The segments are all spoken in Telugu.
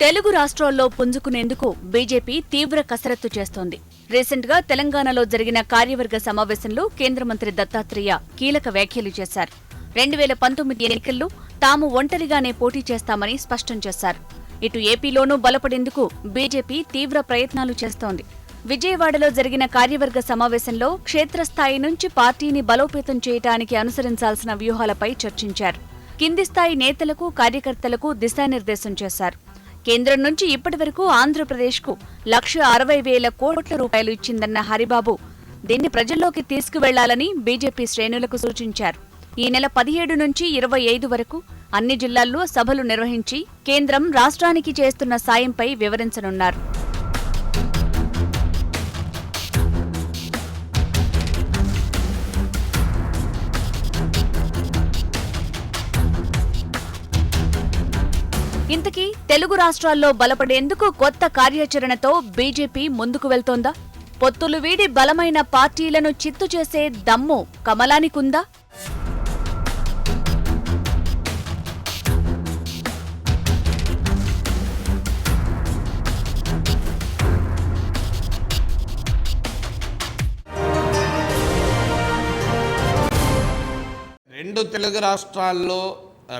తెలుగు రాష్ట్రాల్లో పుంజుకునేందుకు బీజేపీ తీవ్ర కసరత్తు చేస్తోంది. రీసెంట్ గా తెలంగాణలో జరిగిన కార్యవర్గ సమావేశంలో కేంద్ర మంత్రి దత్తాత్రేయ కీలక వ్యాఖ్యలు చేశారు. 2019 ఎన్నికల్లో తాము ఒంటరిగానే పోటీ చేస్తామని స్పష్టం చేశారు. ఇటు ఏపీలోనూ బలపడేందుకు బీజేపీ తీవ్ర ప్రయత్నాలు చేస్తోంది. విజయవాడలో జరిగిన కార్యవర్గ సమావేశంలో క్షేత్రస్థాయి నుంచి పార్టీని బలోపేతం చేయడానికి అనుసరించాల్సిన వ్యూహాలపై చర్చించారు. కింది స్థాయి నేతలకు, కార్యకర్తలకు దిశానిర్దేశం చేశారు. కేంద్రం నుంచి ఇప్పటివరకు ఆంధ్రప్రదేశ్కు 1,60,000 కోట్ల రూపాయలు ఇచ్చిందన్న హరిబాబు దీన్ని ప్రజల్లోకి తీసుకువెళ్లాలని బీజేపీ శ్రేణులకు సూచించారు. ఈ నెల 17 నుంచి 25 వరకు అన్ని జిల్లాల్లో సభలు నిర్వహించి కేంద్రం రాష్ట్రానికి చేస్తున్న సాయంపై వివరించనున్నారు. ఇంతకీ తెలుగు రాష్ట్రాల్లో బలపడేందుకు కొత్త కార్యాచరణతో బీజేపీ ముందుకు వెళ్తోందా? పొత్తులు వీడి బలమైన పార్టీలను చిత్తు చేసే దమ్ము కమలానికుందా? రెండు తెలుగు రాష్ట్రాల్లో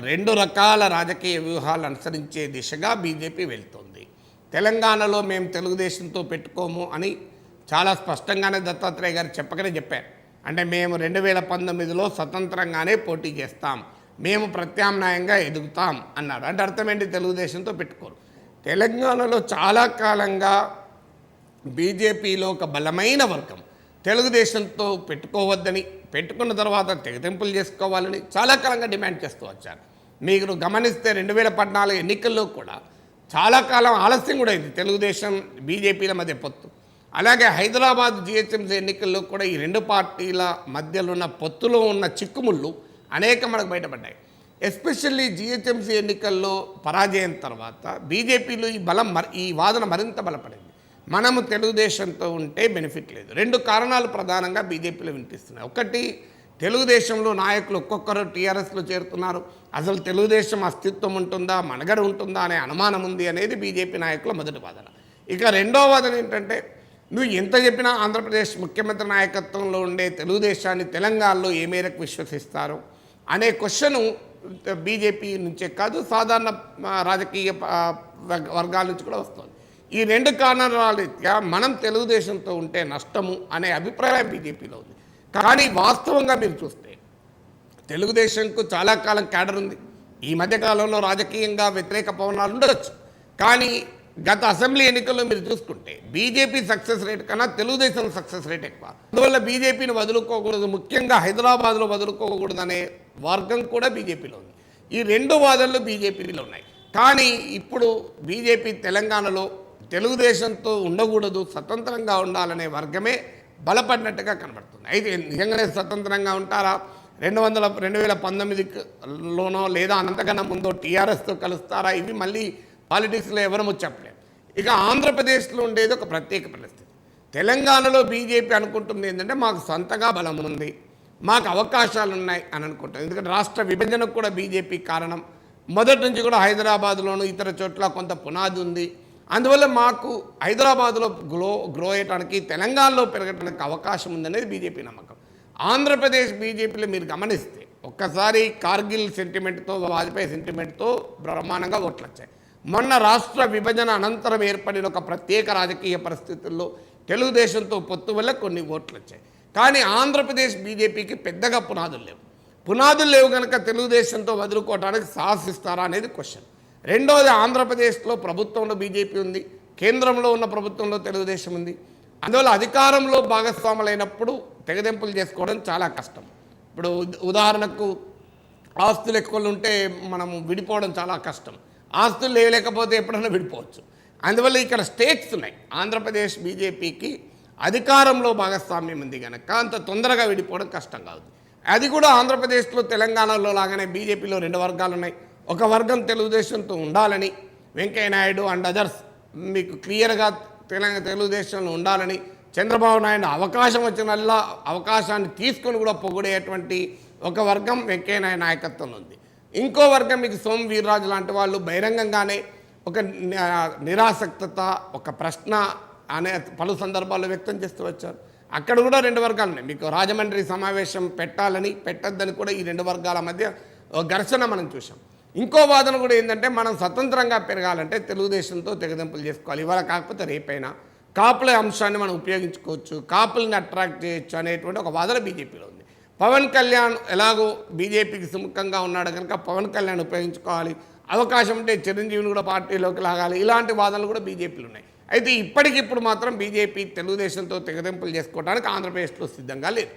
రెండు రకాల రాజకీయ వ్యూహాలు అనుసరించే దిశగా బీజేపీ వెళ్తోంది. తెలంగాణలో మేము తెలుగుదేశంతో పెట్టుకోము అని చాలా స్పష్టంగానే దత్తాత్రేయ గారు చెప్పగానే చెప్పారు. అంటే మేము 2019లో స్వతంత్రంగానే పోటీ చేస్తాం, మేము ప్రత్యామ్నాయంగా ఎదుగుతాం అన్నారు. అంటే అర్థం ఏంటి? తెలుగుదేశంతో పెట్టుకోరు. తెలంగాణలో చాలా కాలంగా బీజేపీలో ఒక బలమైన వర్గం తెలుగుదేశంతో పెట్టుకోవద్దని, పెట్టుకున్న తర్వాత తెగతింపులు చేసుకోవాలని చాలా కాలంగా డిమాండ్ చేస్తూ వచ్చారు. మీరు గమనిస్తే 2014 ఎన్నికల్లో కూడా చాలా కాలం ఆలస్యం కూడా అయింది తెలుగుదేశం బీజేపీల మధ్య పొత్తు. అలాగే హైదరాబాద్ జిహెచ్ఎంసీ ఎన్నికల్లో కూడా ఈ రెండు పార్టీల మధ్యలో ఉన్న పొత్తులో ఉన్న చిక్కుముళ్ళు అనేక మనకు బయటపడ్డాయి. ఎస్పెషల్లీ జిహెచ్ఎంసీ ఎన్నికల్లో పరాజయం తర్వాత బీజేపీలో ఈ వాదన మరింత బలపడింది. మనము తెలుగుదేశంతో ఉంటే బెనిఫిట్ లేదు. రెండు కారణాలు ప్రధానంగా బీజేపీలో వినిపిస్తున్నాయి. ఒకటి, తెలుగుదేశంలో నాయకులు ఒక్కొక్కరు టీఆర్ఎస్లో చేరుతున్నారు. అసలు తెలుగుదేశం అస్తిత్వం ఉంటుందా, మనుగడ ఉంటుందా అనే అనుమానం ఉంది అనేది బీజేపీ నాయకుల మొదటి వాదన. ఇక రెండో వాదన ఏంటంటే, నువ్వు ఎంత చెప్పినా ఆంధ్రప్రదేశ్ ముఖ్యమంత్రి నాయకత్వంలో ఉండే తెలుగుదేశాన్ని తెలంగాణలో ఏ మేరకు విశ్వసిస్తారు అనే క్వశ్చను బీజేపీ నుంచే కాదు, సాధారణ రాజకీయ వర్గాల నుంచి కూడా వస్తుంది. ఈ రెండు కారణాల రీత్యా మనం తెలుగుదేశంతో ఉంటే నష్టము అనే అభిప్రాయం బీజేపీలో ఉంది. కానీ వాస్తవంగా మీరు చూస్తే తెలుగుదేశంకు చాలా కాలం క్యాడర్ ఉంది. ఈ మధ్యకాలంలో రాజకీయంగా వ్యతిరేక పవనాలు ఉండవచ్చు. కానీ గత అసెంబ్లీ ఎన్నికల్లో మీరు చూసుకుంటే బీజేపీ సక్సెస్ రేట్ కన్నా తెలుగుదేశం సక్సెస్ రేట్ ఎక్కువ. అందువల్ల బీజేపీని వదులుకోకూడదు, ముఖ్యంగా హైదరాబాద్లో వదులుకోకూడదు అనే వర్గం కూడా బీజేపీలో ఉంది. ఈ రెండు వాదనలు బీజేపీలో ఉన్నాయి. కానీ ఇప్పుడు బీజేపీ తెలంగాణలో తెలుగుదేశంతో ఉండకూడదు, స్వతంత్రంగా ఉండాలనే వర్గమే బలపడినట్టుగా కనబడుతుంది. అయితే నిజంగానే స్వతంత్రంగా ఉంటారా? 2019లోనో లేదా అంతకన్నా ముందో టీఆర్ఎస్తో కలుస్తారా? ఇవి మళ్ళీ పాలిటిక్స్లో ఎవరమో చెప్పలేము. ఇక ఆంధ్రప్రదేశ్లో ఉండేది ఒక ప్రత్యేక పరిస్థితి. తెలంగాణలో బీజేపీ అనుకుంటుంది ఏంటంటే మాకు సొంతగా బలం ఉంది, మాకు అవకాశాలు ఉన్నాయి అని అనుకుంటుంది. ఎందుకంటే రాష్ట్ర విభజనకు కూడా బీజేపీ కారణం. మొదటి నుంచి కూడా హైదరాబాద్లోనూ ఇతర చోట్ల కొంత పునాది ఉంది. అందువల్ల మాకు హైదరాబాద్లో గ్రో అయ్యడానికి, తెలంగాణలో పెరగడానికి అవకాశం ఉందనేది బీజేపీ నమ్మకం. ఆంధ్రప్రదేశ్ బీజేపీలో మీరు గమనిస్తే ఒక్కసారి కార్గిల్ సెంటిమెంట్తో, వాజ్పేయి సెంటిమెంట్తో బ్రహ్మాండంగా ఓట్లు వచ్చాయి. మొన్న రాష్ట్ర విభజన అనంతరం ఏర్పడిన ఒక ప్రత్యేక రాజకీయ పరిస్థితుల్లో తెలుగుదేశంతో పొత్తు వల్ల కొన్ని ఓట్లు వచ్చాయి. కానీ ఆంధ్రప్రదేశ్ బీజేపీకి పెద్దగా పునాదులు లేవు కనుక తెలుగుదేశంతో వదులుకోవడానికి సాహసిస్తారా అనేది క్వశ్చన్. రెండోది, ఆంధ్రప్రదేశ్లో ప్రభుత్వంలో బీజేపీ ఉంది, కేంద్రంలో ఉన్న ప్రభుత్వంలో తెలుగుదేశం ఉంది. అందువల్ల అధికారంలో భాగస్వాములైనప్పుడు తెగదెంపులు చేసుకోవడం చాలా కష్టం. ఇప్పుడు ఉదాహరణకు ఆస్తులు ఎక్కువ ఉంటే మనం విడిపోవడం చాలా కష్టం. ఆస్తులు లేకపోతే ఎప్పుడైనా విడిపోవచ్చు. అందువల్ల ఇక్కడ స్టేక్స్ ఉన్నాయి. ఆంధ్రప్రదేశ్ బీజేపీకి అధికారంలో భాగస్వామ్యం ఉంది కనుక అంత తొందరగా విడిపోవడం కష్టం కాదు. అది కూడా ఆంధ్రప్రదేశ్లో తెలంగాణలో లాగానే బీజేపీలో రెండు వర్గాలు ఉన్నాయి. ఒక వర్గం తెలుగుదేశంతో ఉండాలని, వెంకయ్యనాయుడు అండ్ అదర్స్ మీకు క్లియర్గా తెలుగుదేశంలో ఉండాలని, చంద్రబాబు నాయుడు అవకాశం వచ్చినల్లా అవకాశాన్ని తీసుకొని కూడా పొగిడేటువంటి ఒక వర్గం వెంకయ్యనాయుడు నాయకత్వంలో ఉంది. ఇంకో వర్గం మీకు సోము వీర్రాజు లాంటి వాళ్ళు బహిరంగంగానే ఒక నిరాసక్తత, ఒక ప్రశ్న అనే పలు సందర్భాల్లో వ్యక్తం చేస్తూ వచ్చారు. అక్కడ కూడా రెండు వర్గాలు ఉన్నాయి. మీకు రాజమండ్రి సమావేశం పెట్టాలని పెట్టద్దని కూడా ఈ రెండు వర్గాల మధ్య ఒక ఘర్షణ మనం చూసాం. ఇంకో వాదన కూడా ఏంటంటే మనం స్వతంత్రంగా పెరగాలంటే తెలుగుదేశంతో తెగదెంపులు చేసుకోవాలి, ఇవాళ కాకపోతే రేపైనా కాపుల అంశాన్ని మనం ఉపయోగించుకోవచ్చు, కాపుల్ని అట్రాక్ట్ చేయొచ్చు అనేటువంటి ఒక వాదన బీజేపీలో ఉంది. పవన్ కళ్యాణ్ ఎలాగో బీజేపీకి సుముఖంగా ఉన్నాడు కనుక పవన్ కళ్యాణ్ ఉపయోగించుకోవాలి, అవకాశం ఉంటే చిరంజీవిని కూడా పార్టీలోకి లాగాలి, ఇలాంటి వాదనలు కూడా బీజేపీలో ఉన్నాయి. అయితే ఇప్పటికిప్పుడు మాత్రం బీజేపీ తెలుగుదేశంతో తెగదెంపులు చేసుకోవడానికి ఆంధ్రప్రదేశ్లో సిద్ధంగా లేదు.